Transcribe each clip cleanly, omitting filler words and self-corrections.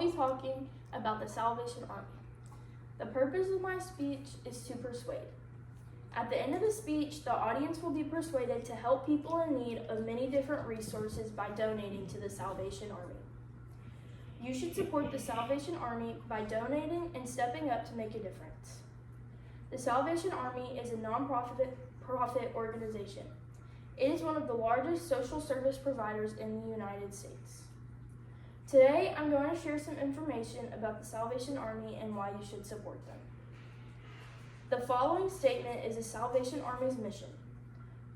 be talking about the Salvation Army. The purpose of my speech is to persuade. At the end of the speech, the audience will be persuaded to help people in need of many different resources by donating to the Salvation Army. You should support the Salvation Army by donating and stepping up to make a difference. The Salvation Army is a non-profit organization. It is one of the largest social service providers in the United States. Today, I'm going to share some information about the Salvation Army and why you should support them. The following statement is the Salvation Army's mission.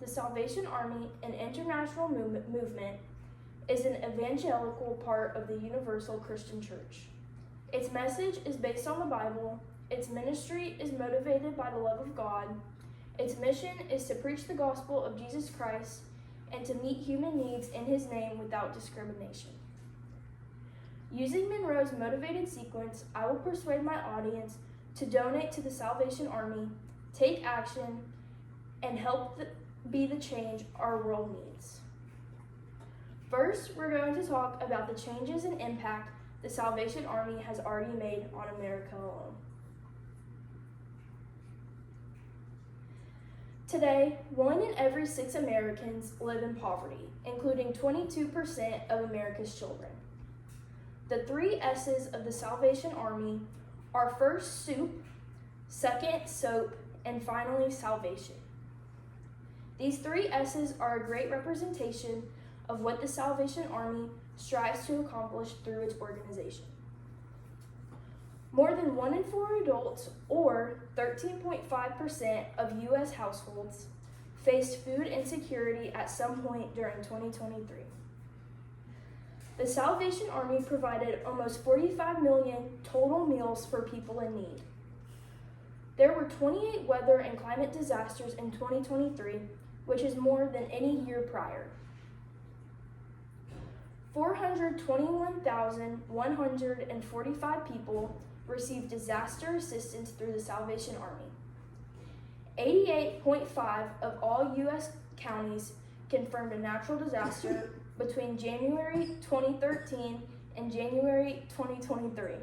The Salvation Army, an international movement, is an evangelical part of the Universal Christian Church. Its message is based on the Bible. Its ministry is motivated by the love of God. Its mission is to preach the gospel of Jesus Christ and to meet human needs in his name without discrimination. Using Monroe's motivated sequence, I will persuade my audience to donate to the Salvation Army, take action, and help be the change our world needs. First, we're going to talk about the changes and impact the Salvation Army has already made on America alone. Today, 1 in every 6 Americans live in poverty, including 22% of America's children. The 3 S's of the Salvation Army are first soup, second soap, and finally salvation. These 3 S's are a great representation of what the Salvation Army strives to accomplish through its organization. More than 1 in 4 adults, or 13.5% of U.S. households, faced food insecurity at some point during 2023. The Salvation Army provided almost 45 million total meals for people in need. There were 28 weather and climate disasters in 2023, which is more than any year prior. 421,145 people received disaster assistance through the Salvation Army. 88.5% of all U.S. counties confirmed a natural disaster between January 2013 and January 2023.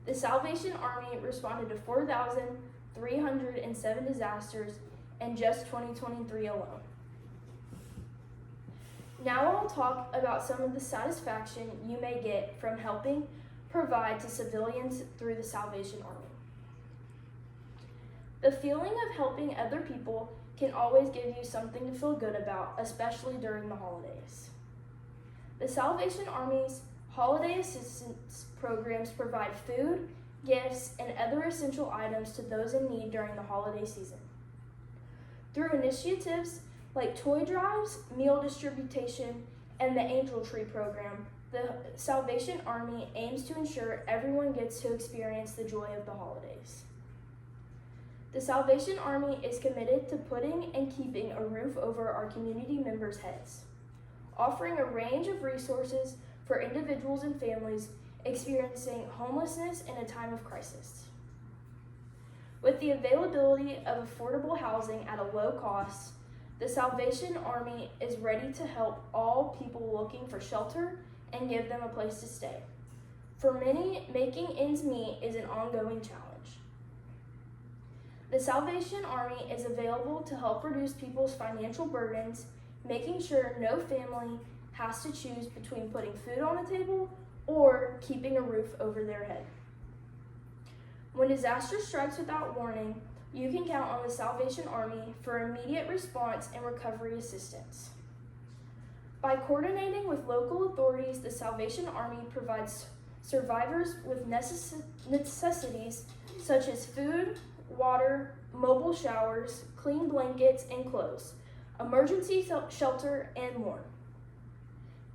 The Salvation Army responded to 4,307 disasters in just 2023 alone. Now I'll talk about some of the satisfaction you may get from helping provide to civilians through the Salvation Army. The feeling of helping other people can always give you something to feel good about, especially during the holidays. The Salvation Army's holiday assistance programs provide food, gifts, and other essential items to those in need during the holiday season. Through initiatives like toy drives, meal distribution, and the Angel Tree program, the Salvation Army aims to ensure everyone gets to experience the joy of the holidays. The Salvation Army is committed to putting and keeping a roof over our community members' heads, offering a range of resources for individuals and families experiencing homelessness in a time of crisis. With the availability of affordable housing at a low cost, the Salvation Army is ready to help all people looking for shelter and give them a place to stay. For many, making ends meet is an ongoing challenge. The Salvation Army is available to help reduce people's financial burdens, making sure no family has to choose between putting food on the table or keeping a roof over their head. When disaster strikes without warning, you can count on the Salvation Army for immediate response and recovery assistance. By coordinating with local authorities, the Salvation Army provides survivors with necessities such as food, water, mobile showers, clean blankets and clothes, emergency shelter, and more.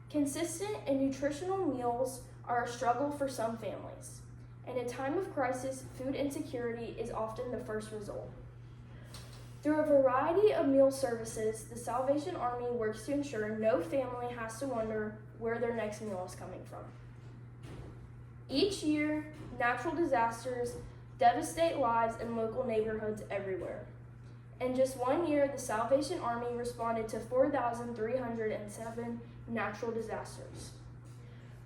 Consistent and nutritional meals are a struggle for some families. In a time of crisis, food insecurity is often the first result. Through a variety of meal services, the Salvation Army works to ensure no family has to wonder where their next meal is coming from. Each year, natural disasters devastate lives in local neighborhoods everywhere. In just 1 year, the Salvation Army responded to 4,307 natural disasters.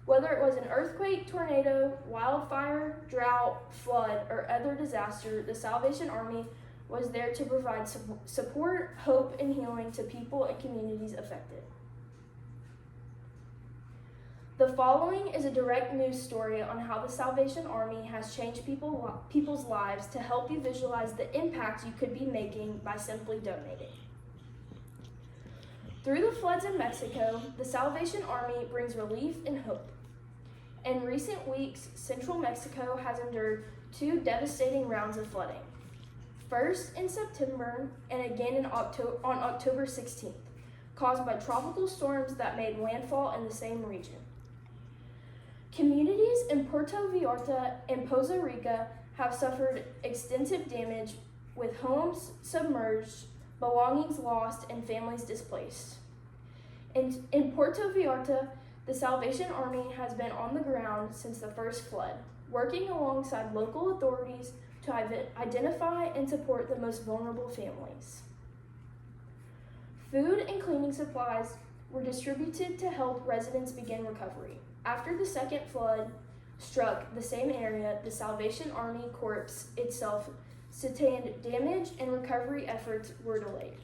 Whether it was an earthquake, earthquake, tornado, wildfire, drought, flood, or other disaster, the Salvation Army was there to provide support, hope, and healing to people and communities affected. The following is a direct news story on how the Salvation Army has changed people's lives to help you visualize the impact you could be making by simply donating. Through the floods in Mexico, the Salvation Army brings relief and hope. In recent weeks, central Mexico has endured 2 devastating rounds of flooding. First in September and again on October 16th, caused by tropical storms that made landfall in the same region. Communities in Puerto Vallarta and Poza Rica have suffered extensive damage with homes submerged, belongings lost, and families displaced. In Puerto Vallarta, the Salvation Army has been on the ground since the first flood, working alongside local authorities to identify and support the most vulnerable families. Food and cleaning supplies were distributed to help residents begin recovery. After the second flood struck the same area, the Salvation Army Corps itself sustained damage and recovery efforts were delayed.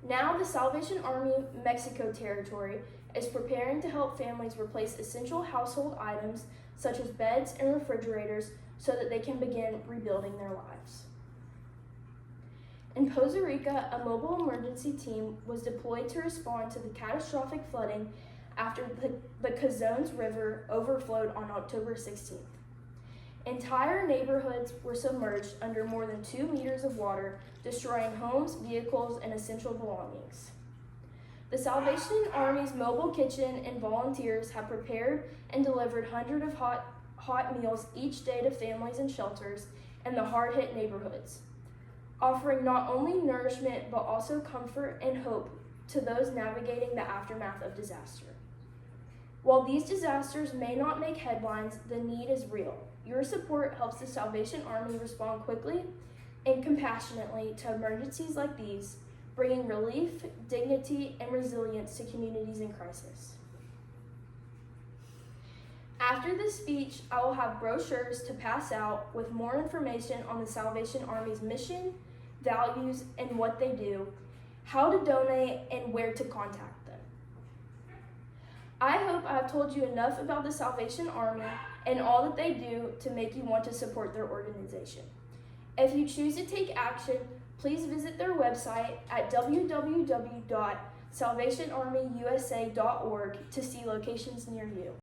Now the Salvation Army Mexico Territory is preparing to help families replace essential household items such as beds and refrigerators so that they can begin rebuilding their lives. In Poza Rica, a mobile emergency team was deployed to respond to the catastrophic flooding after the Cazones River overflowed on October 16th. Entire neighborhoods were submerged under more than 2 meters of water, destroying homes, vehicles, and essential belongings. The Salvation Army's mobile kitchen and volunteers have prepared and delivered hundreds of hot meals each day to families in shelters in the hard-hit neighborhoods, offering not only nourishment but also comfort and hope to those navigating the aftermath of disaster. While these disasters may not make headlines, the need is real. Your support helps the Salvation Army respond quickly and compassionately to emergencies like these, bringing relief, dignity, and resilience to communities in crisis. After this speech, I will have brochures to pass out with more information on the Salvation Army's mission, values, and what they do, how to donate, and where to contact them. I hope I have told you enough about the Salvation Army and all that they do to make you want to support their organization. If you choose to take action, please visit their website at www.salvationarmyusa.org to see locations near you.